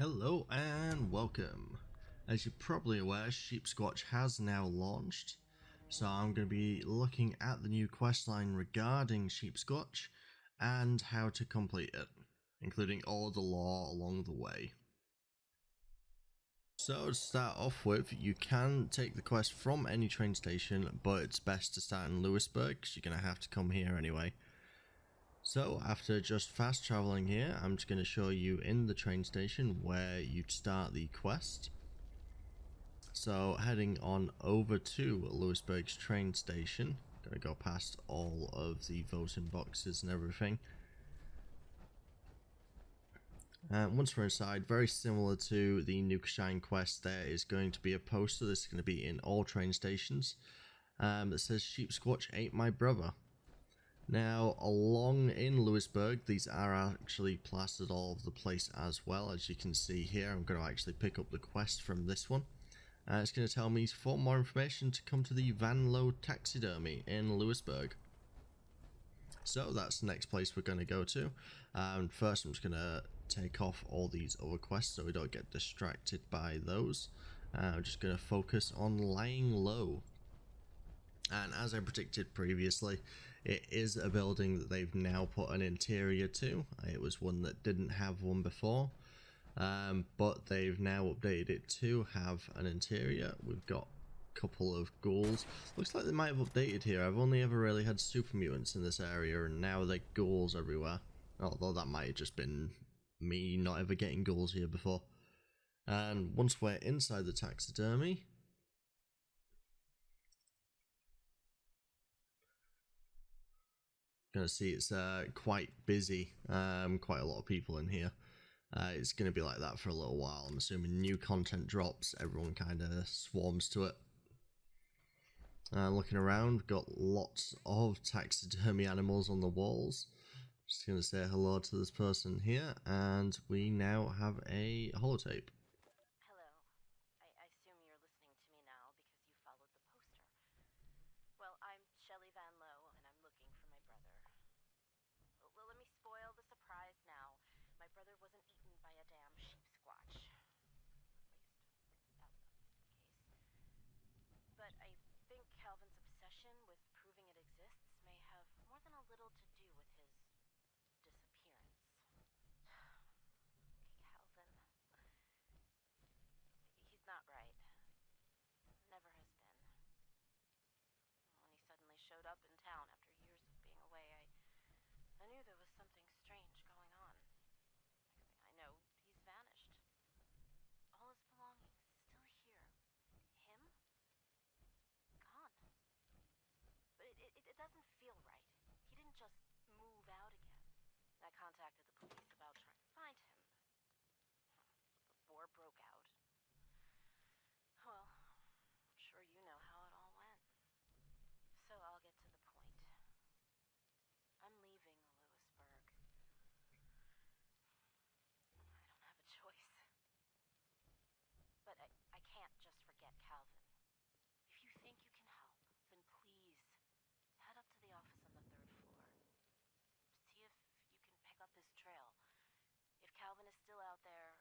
Hello and welcome. As you're probably aware, Sheepsquatch has now launched, so I'm going to be looking at the new questline regarding Sheepsquatch and how to complete it, including all the lore along the way. So to start off with, you can take the quest from any train station, but it's best to start in Lewisburg because you're going to have to come here anyway. So after just fast traveling here, I'm just going to show you in the train station where you'd start the quest. So heading on over to Lewisburg's train station, going to go past all of the voting boxes and everything. And once we're inside, very similar to the Nuke Shine quest, there is going to be a poster that's going to be in all train stations that says Sheepsquatch ate my brother. Now, along in Lewisburg, these are actually plastered all over the place as well. As you can see here, I'm going to actually pick up the quest from this one. It's going to tell me for more information to come to the Lowe taxidermy in Lewisburg. So that's the next place we're going to go to. First, I'm just going to take off all these other quests so we don't get distracted by those. I'm just going to focus on lying low. And as I predicted previously, it is a building that they've now put an interior to. It was one that didn't have one before, but they've now updated it to have an interior. We've got a couple of ghouls. Looks like they might have updated here. I've only ever really had super mutants in this area, and now they're ghouls everywhere. Although that might have just been me not ever getting ghouls here before. And once we're inside the taxidermy, gonna see it's quite busy, quite a lot of people in here. It's gonna be like that for a little while. I'm assuming new content drops, everyone kind of swarms to it. Looking around, got lots of taxidermy animals on the walls. Just gonna say hello to this person here, and we now have a holotape. Hello. I assume you're listening to me now because you followed the poster. Well, I'm Shelley Van Lowe, and I'm looking for my brother. Well, let me spoil the surprise now. My brother wasn't eaten by a damn sheepsquatch. At least, that was the case. But I think Calvin's obsession with proving it exists may have more than a little to do with his disappearance. Calvin. He's not right. Never has been. When he suddenly showed up in town after years of being away, I knew there was something strange going on. Next thing I know, he's vanished. All his belongings still here. Him? Gone. But it doesn't feel right. He didn't just move out again. I contacted the police about trying to find him. The war broke out. Well, I'm sure you know how it all went. So I'll get to the point. I'm leaving Lewisburg. I don't have a choice. But I can't just forget Calvin. If you think you can help, then please head up to the office on the 3rd floor. See if you can pick up his trail. If Calvin is still out there,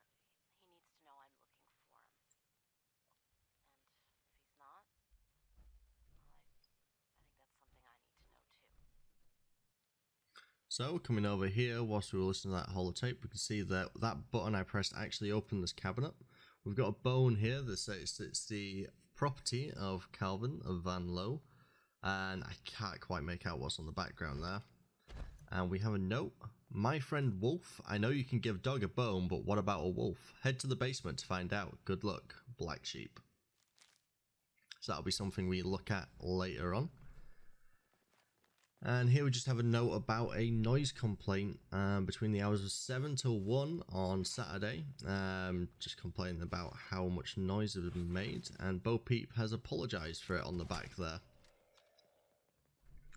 he needs to know I'm looking for him. And if he's not, well, I think that's something I need to know too. So coming over here, whilst we were listening to that holotape, we can see that that button I pressed actually opened this cabinet. We've got a bone here that says it's the property of Calvin of Van Lowe, and I can't quite make out what's on the background there. And we have a note. My friend Wolf, I know you can give dog a bone, but what about a wolf? Head to the basement to find out. Good luck, Black Sheep. So that'll be something we look at later on. And here we just have a note about a noise complaint between the hours of 7 till 1 on Saturday. Just complaining about how much noise has been made, and Bo Peep has apologised for it on the back there.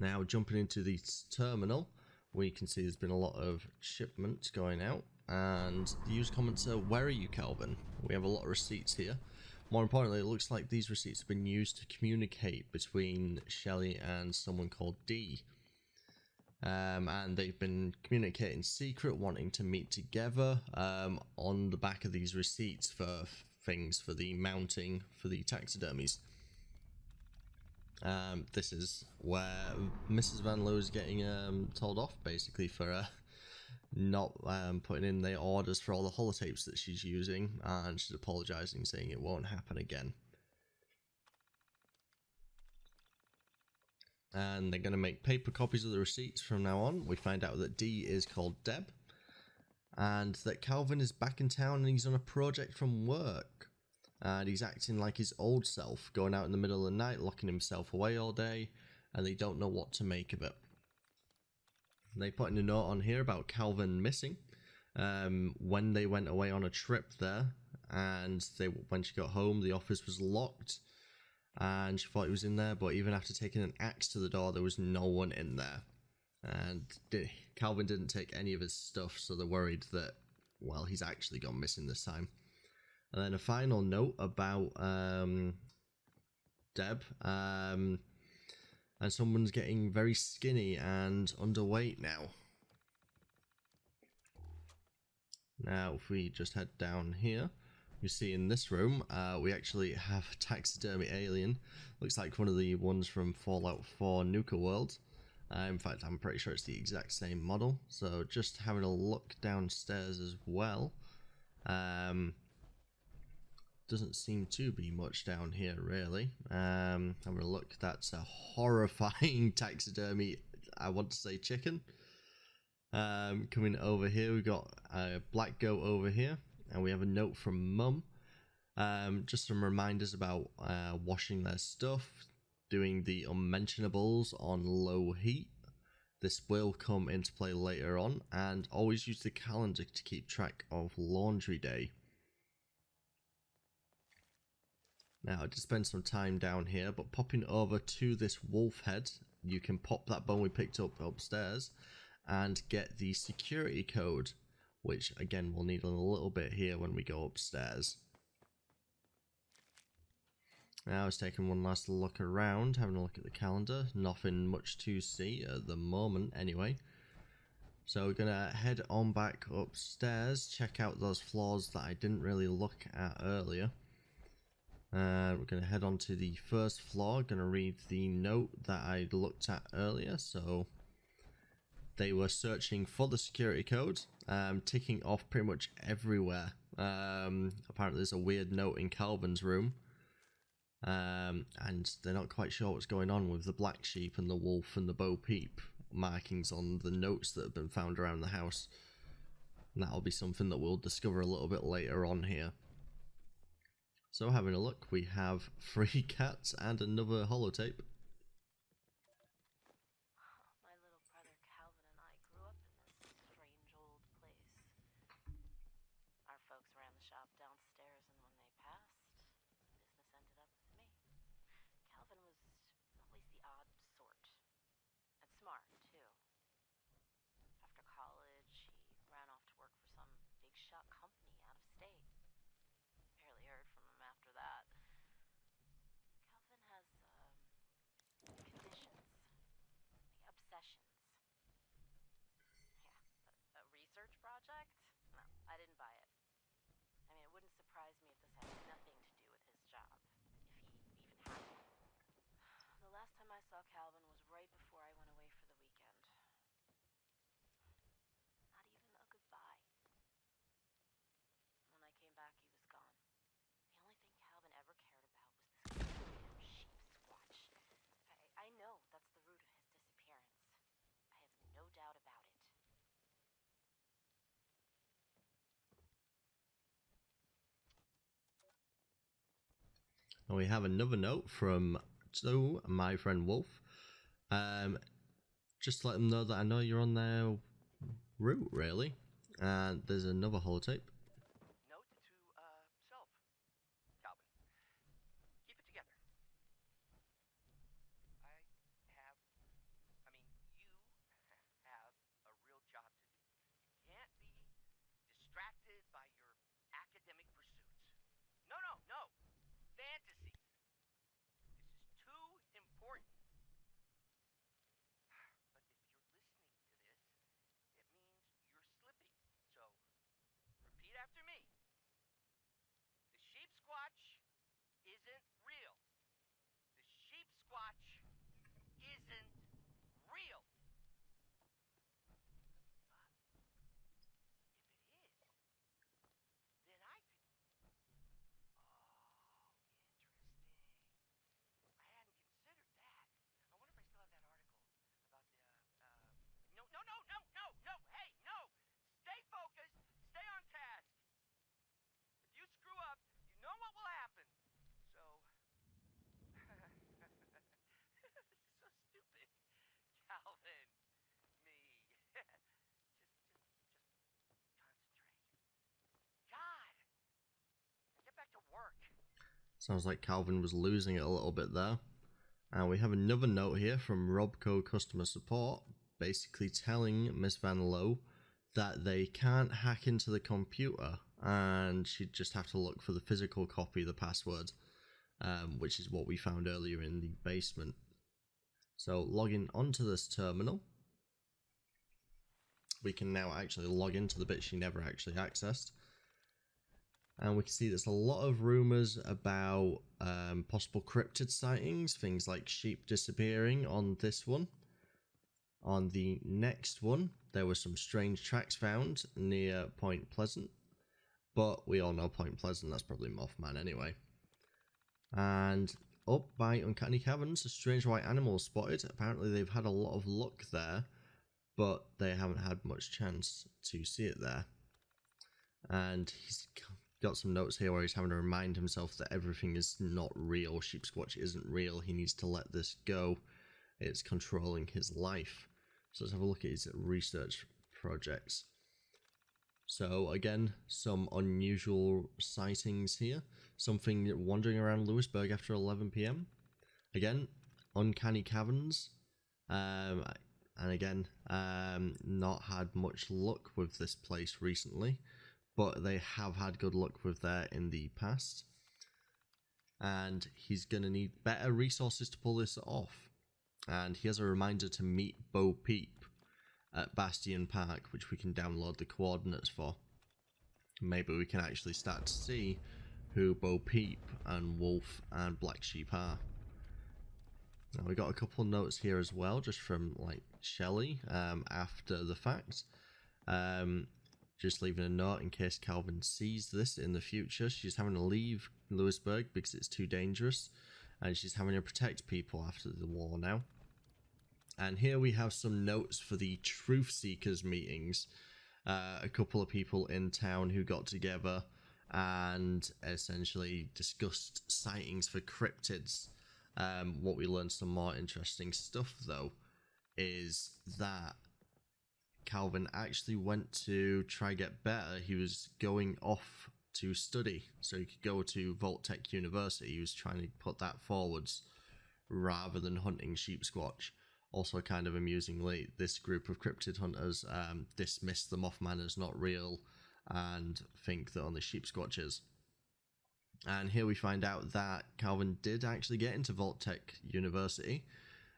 Now jumping into the terminal, we can see there's been a lot of shipments going out, and the user comments are, "Where are you, Calvin?" We have a lot of receipts here. More importantly, it looks like these receipts have been used to communicate between Shelley and someone called D. And they've been communicating secret, wanting to meet together on the back of these receipts for things for the mounting for the taxidermies. This is where Mrs. Van Loo is getting told off basically for not putting in the orders for all the holotapes that she's using, and she's apologising, saying it won't happen again. And they're going to make paper copies of the receipts from now on. We find out that Dee is called Deb, and that Calvin is back in town and he's on a project from work. And he's acting like his old self, going out in the middle of the night, locking himself away all day, and they don't know what to make of it. They put in a note on here about Calvin missing when they went away on a trip there, and when she got home, the office was locked, and she thought he was in there, but even after taking an axe to the door, there was no one in there. And Calvin didn't take any of his stuff, so they're worried that, well, he's actually gone missing this time. And then a final note about Deb, and someone's getting very skinny and underweight now. Now, if we just head down here, you see in this room, we actually have a taxidermy alien. Looks like one of the ones from Fallout 4 Nuka World. In fact, I'm pretty sure it's the exact same model. So just having a look downstairs as well. Doesn't seem to be much down here, really. Having a look, that's a horrifying taxidermy, I want to say chicken. Coming over here, we've got a black goat over here, and we have a note from Mum. Just some reminders about washing their stuff, doing the unmentionables on low heat. This will come into play later on, and always use the calendar to keep track of laundry day. Now, I did spend some time down here, but popping over to this wolf head, you can pop that bone we picked up upstairs and get the security code, which again we'll need a little bit here when we go upstairs. Now I was taking one last look around, having a look at the calendar. Nothing much to see at the moment anyway. So we're gonna head on back upstairs, check out those floors that I didn't really look at earlier. We're going to head on to the first floor, going to read the note that I looked at earlier. So they were searching for the security code, ticking off pretty much everywhere. Apparently there's a weird note in Calvin's room, and they're not quite sure what's going on with the black sheep and the wolf and the Bo Peep markings on the notes that have been found around the house. And that'll be something that we'll discover a little bit later on here. So having a look, we have 3 cats and another holotape. My little brother Calvin and I grew up in this strange old place. Our folks ran the shop downstairs, and when they passed, business ended up with me. Calvin was always the odd sort. And smart, too. After college, he ran off to work for some big shot company out of state. Barely heard from him after that. Calvin has, conditions. Obsessions. Yeah, a research project? No, I didn't buy it. I mean, it wouldn't surprise me if this had nothing to do with his job, if he even had one. The last time I saw Calvin was right before I went away for the weekend. Not even a goodbye. When I came back, he was gone. The only thing Calvin ever cared about was this goddamn Sheepsquatch. I know that's the root of his disappearance. I have no doubt about it. And we have another note from my friend Wolf. Just to let them know that I know you're on their route, really. And there's another holotape. Note to self, Calvin. Keep it together. You have a real job to do. You can't be distracted by your academic pursuits. No. Fantasies. This is too important. But if you're listening killing me. Just concentrate. God! Get back to work. Sounds like Calvin was losing it a little bit there. And we have another note here from Robco Customer Support, basically telling Miss Van Lowe that they can't hack into the computer and she'd just have to look for the physical copy of the password, which is what we found earlier in the basement. So logging onto this terminal, we can now actually log into the bit she never actually accessed. And we can see there's a lot of rumours about possible cryptid sightings, things like sheep disappearing on this one. On the next one, there were some strange tracks found near Point Pleasant. But we all know Point Pleasant, that's probably Mothman anyway. And up by Uncanny Caverns, a strange white animal spotted. Apparently they've had a lot of luck there, but they haven't had much chance to see it there. And he's got some notes here where he's having to remind himself that everything is not real. Sheepsquatch isn't real. He needs to let this go. It's controlling his life. So let's have a look at his research projects. So again, some unusual sightings here. Something wandering around Lewisburg after 11 PM. Again, Uncanny Caverns. And again, not had much luck with this place recently, but they have had good luck with there in the past. And he's going to need better resources to pull this off. And he has a reminder to meet Bo Peep at Bastion Park, which we can download the coordinates for. Maybe we can actually start to see who Bo Peep and Wolf and Black Sheep are. Now we got a couple notes here as well, just from like Shelley after the fact. Just leaving a note in case Calvin sees this in the future. She's having to leave Lewisburg because it's too dangerous, and she's having to protect people after the war now. And here we have some notes for the Truth Seekers meetings. A couple of people in town who got together and essentially discussed sightings for cryptids. What we learned some more interesting stuff though is that Calvin actually went to try get better. He was going off to study so he could go to Vault-Tec University. He was trying to put that forwards rather than hunting Sheepsquatch. Also, kind of amusingly, this group of cryptid hunters dismiss the Mothman as not real and think that only Sheepsquatch is. And here we find out that Calvin did actually get into Vault-Tec University,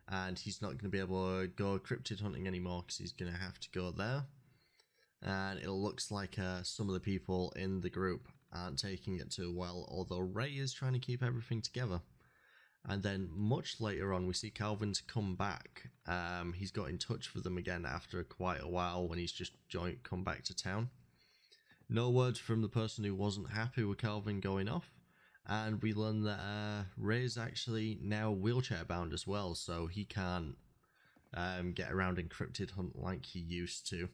and he's not going to be able to go cryptid hunting anymore because he's going to have to go there. And it looks like some of the people in the group aren't taking it too well, although Ray is trying to keep everything together. And then much later on, we see Calvin's come back. He's got in touch with them again after quite a while when he's just come back to town. No word from the person who wasn't happy with Calvin going off. And we learn that Ray's actually now wheelchair bound as well, so he can't get around in cryptid hunt like he used to.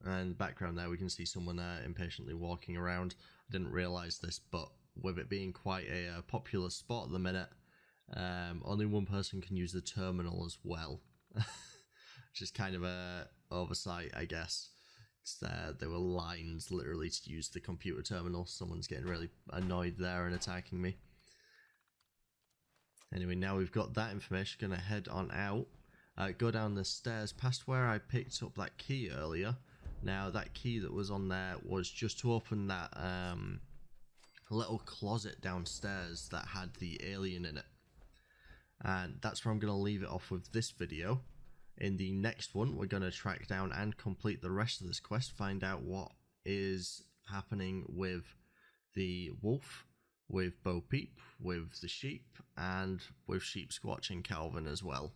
And background there, we can see someone impatiently walking around. I didn't realise this, but with it being quite a popular spot at the minute, only one person can use the terminal as well. Which is kind of a oversight, I guess. There were lines literally to use the computer terminal. Someone's getting really annoyed there and attacking me. Anyway, now we've got that information, gonna head on out. Go down the stairs past where I picked up that key earlier. Now that key that was on there was just to open that little closet downstairs that had the alien in it. And that's where I'm going to leave it off with this video. In the next one, we're going to track down and complete the rest of this quest, find out what is happening with the wolf, with Bo Peep, with the sheep, and with Sheepsquatch and Calvin as well.